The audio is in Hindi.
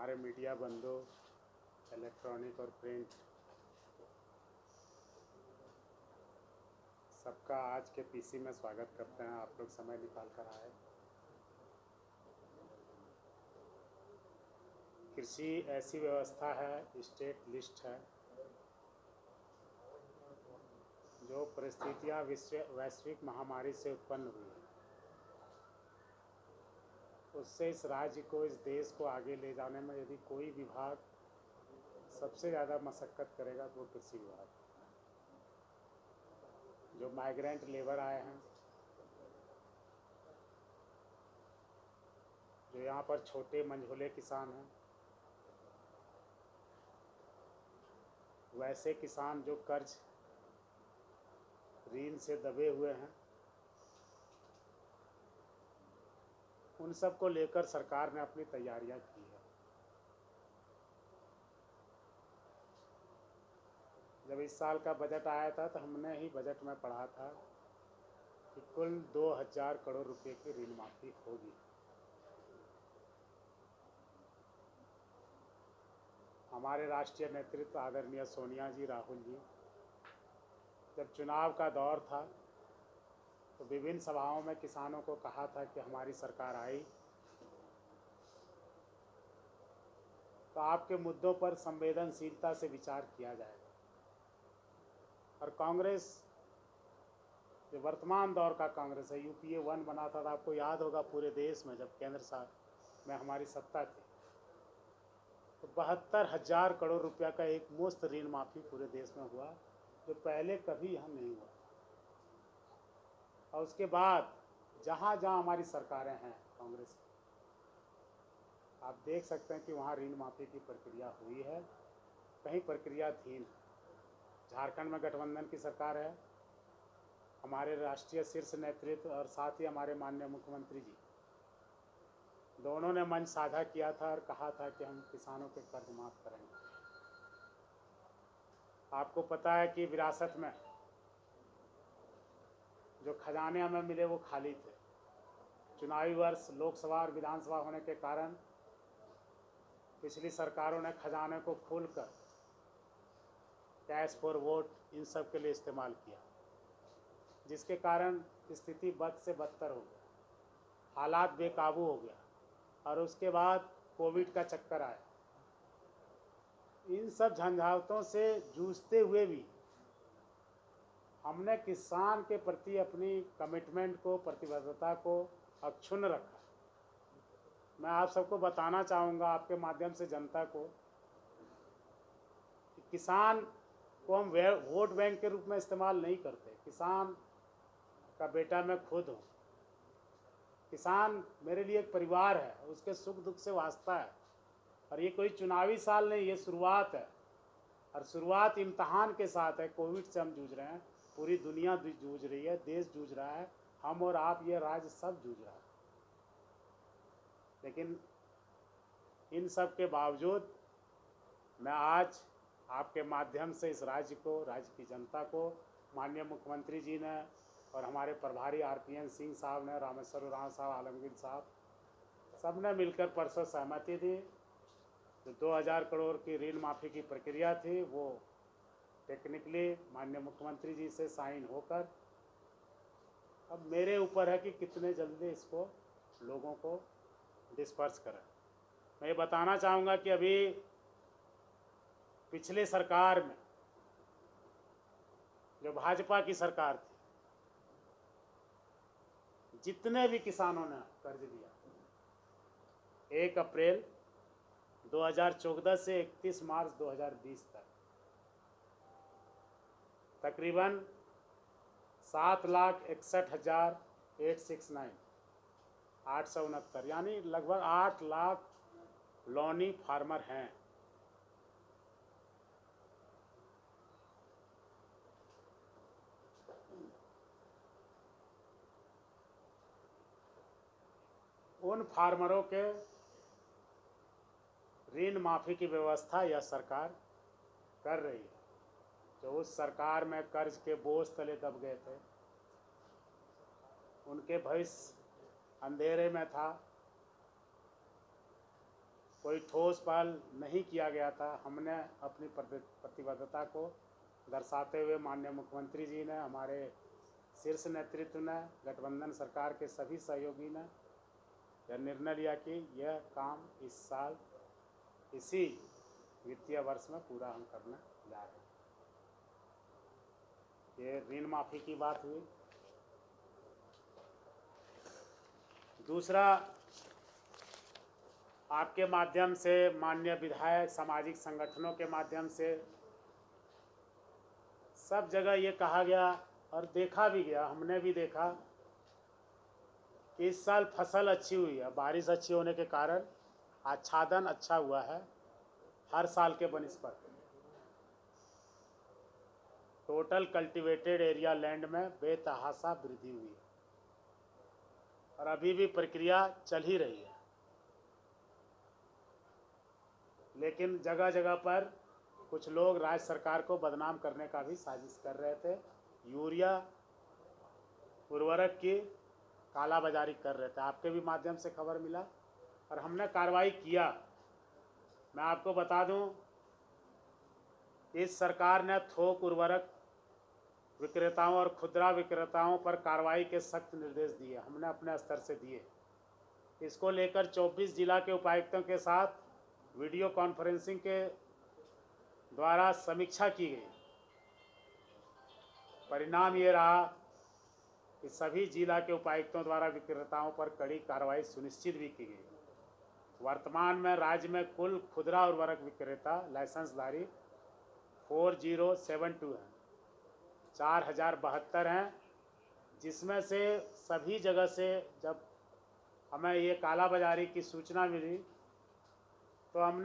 हमारे मीडिया बंधु, इलेक्ट्रॉनिक और प्रिंट, सबका आज के पीसी में स्वागत करते हैं। आप लोग समय निकाल कर आए। कृषि ऐसी व्यवस्था है, स्टेट लिस्ट है, जो परिस्थितियां वैश्विक महामारी से उत्पन्न हुई है, उससे इस राज्य को, इस देश को आगे ले जाने में यदि कोई विभाग सबसे ज़्यादा मशक्क़त करेगा तो वो कृषि विभाग। जो माइग्रेंट लेबर आए हैं, जो यहाँ पर छोटे मंझोले किसान हैं, वैसे किसान जो कर्ज ऋण से दबे हुए हैं, उन सब को लेकर सरकार ने अपनी तैयारियां की है। जब इस साल का बजट आया था तो हमने ही बजट में पढ़ा था कि कुल 2000 करोड़ रुपए की ऋण माफी होगी। हमारे राष्ट्रीय नेतृत्व आदरणीय सोनिया जी, राहुल जी, जब चुनाव का दौर था तो विभिन्न सभाओं में किसानों को कहा था कि हमारी सरकार आई तो आपके मुद्दों पर संवेदनशीलता से विचार किया जाएगा। और कांग्रेस, जो वर्तमान दौर का कांग्रेस है, यूपीए 1 बना था, तो आपको याद होगा पूरे देश में जब केंद्र में हमारी सत्ता थी तो 72,000 करोड़ रुपया का एक मुफ्त ऋण माफी पूरे देश में हुआ, जो पहले कभी यहाँ नहीं हुआ। और उसके बाद जहाँ जहाँ हमारी सरकारें हैं कांग्रेस की, आप देख सकते हैं कि वहाँ ऋण माफी की प्रक्रिया हुई है, कहीं प्रक्रियाधीन है। झारखंड में गठबंधन की सरकार है, हमारे राष्ट्रीय शीर्ष नेतृत्व और साथ ही हमारे माननीय मुख्यमंत्री जी दोनों ने मंच साझा किया था और कहा था कि हम किसानों के कर्ज माफ करेंगे। आपको पता है कि विरासत में जो खजाने हमें मिले वो खाली थे। चुनावी वर्ष लोकसभा और विधानसभा होने के कारण पिछली सरकारों ने खजाने को खोलकर कैश फॉर वोट इन सब के लिए इस्तेमाल किया, जिसके कारण स्थिति बद से बदतर हो गया, हालात बेकाबू हो गया और उसके बाद कोविड का चक्कर आया। इन सब झंझावतों से जूझते हुए भी हमने किसान के प्रति अपनी कमिटमेंट को, प्रतिबद्धता को अक्षुण्ण रखा। मैं आप सबको बताना चाहूँगा, आपके माध्यम से जनता को, कि किसान को हम वोट बैंक के रूप में इस्तेमाल नहीं करते। किसान का बेटा मैं खुद हूँ। किसान मेरे लिए एक परिवार है, उसके सुख दुख से वास्ता है। और ये कोई चुनावी साल नहीं, ये शुरुआत है। और शुरुआत इम्तहान के साथ है। कोविड से हम जूझ रहे हैं, पूरी दुनिया जूझ रही है, देश जूझ रहा है, हम और आप, ये राज्य सब जूझ रहा है। लेकिन इन सब के बावजूद मैं आज आपके माध्यम से इस राज्य को, राज्य की जनता को, माननीय मुख्यमंत्री जी ने और हमारे प्रभारी आरपीएन सिंह साहब ने, रामेश्वर उरांव साहब, आलमगीर साहब, सब ने मिलकर परसों सहमति दी। जो 2000 करोड़ की ऋण माफ़ी की प्रक्रिया थी वो टेक्निकली माननीय मुख्यमंत्री जी से साइन होकर अब मेरे ऊपर है कि कितने जल्दी इसको लोगों को डिस्पर्स करें। मैं ये बताना चाहूँगा कि अभी पिछले सरकार में, जो भाजपा की सरकार थी, जितने भी किसानों ने कर्ज लिया 1 अप्रैल 2014 से 31 मार्च 2020 तक तकरीबन 7,61,869, यानी लगभग 8 लाख लॉनी फार्मर हैं। उन फार्मरों के ऋण माफ़ी की व्यवस्था यह सरकार कर रही है, जो उस सरकार में कर्ज के बोझ तले दब गए थे, उनके भविष्य अंधेरे में था। कोई ठोस पहल नहीं किया गया था। हमने अपनी प्रतिबद्धता को दर्शाते हुए माननीय मुख्यमंत्री जी ने, हमारे शीर्ष नेतृत्व ने, गठबंधन सरकार के सभी सहयोगी ने यह निर्णय लिया कि यह काम इस साल इसी वित्तीय वर्ष में पूरा हम करने जा रहे हैं। ये ऋण माफ़ी की बात हुई। दूसरा, आपके माध्यम से माननीय विधायक, सामाजिक संगठनों के माध्यम से सब जगह ये कहा गया और देखा भी गया, हमने भी देखा कि इस साल फसल अच्छी हुई है। बारिश अच्छी होने के कारण आच्छादन अच्छा हुआ है हर साल के बनिस्पत। टोटल कल्टीवेटेड एरिया लैंड में बेतहाशा वृद्धि हुई है और अभी भी प्रक्रिया चल ही रही है। लेकिन जगह जगह पर कुछ लोग राज्य सरकार को बदनाम करने का भी साजिश कर रहे थे। यूरिया उर्वरक की कालाबाजारी कर रहे थे। आपके भी माध्यम से खबर मिला और हमने कार्रवाई किया। मैं आपको बता दूं, इस सरकार ने थोक उर्वरक विक्रेताओं और खुदरा विक्रेताओं पर कार्रवाई के सख्त निर्देश दिए, हमने अपने स्तर से दिए। इसको लेकर 24 जिला के उपायुक्तों के साथ वीडियो कॉन्फ्रेंसिंग के द्वारा समीक्षा की गई। परिणाम ये रहा कि सभी जिला के उपायुक्तों द्वारा विक्रेताओं पर कड़ी कार्रवाई सुनिश्चित भी की गई। वर्तमान में राज्य में कुल खुदरा उर्वरक विक्रेता लाइसेंसधारी 4072 हैं, 4072 हैं, जिसमें से सभी जगह से जब हमें ये कालाबाजारी की सूचना मिली तो हमने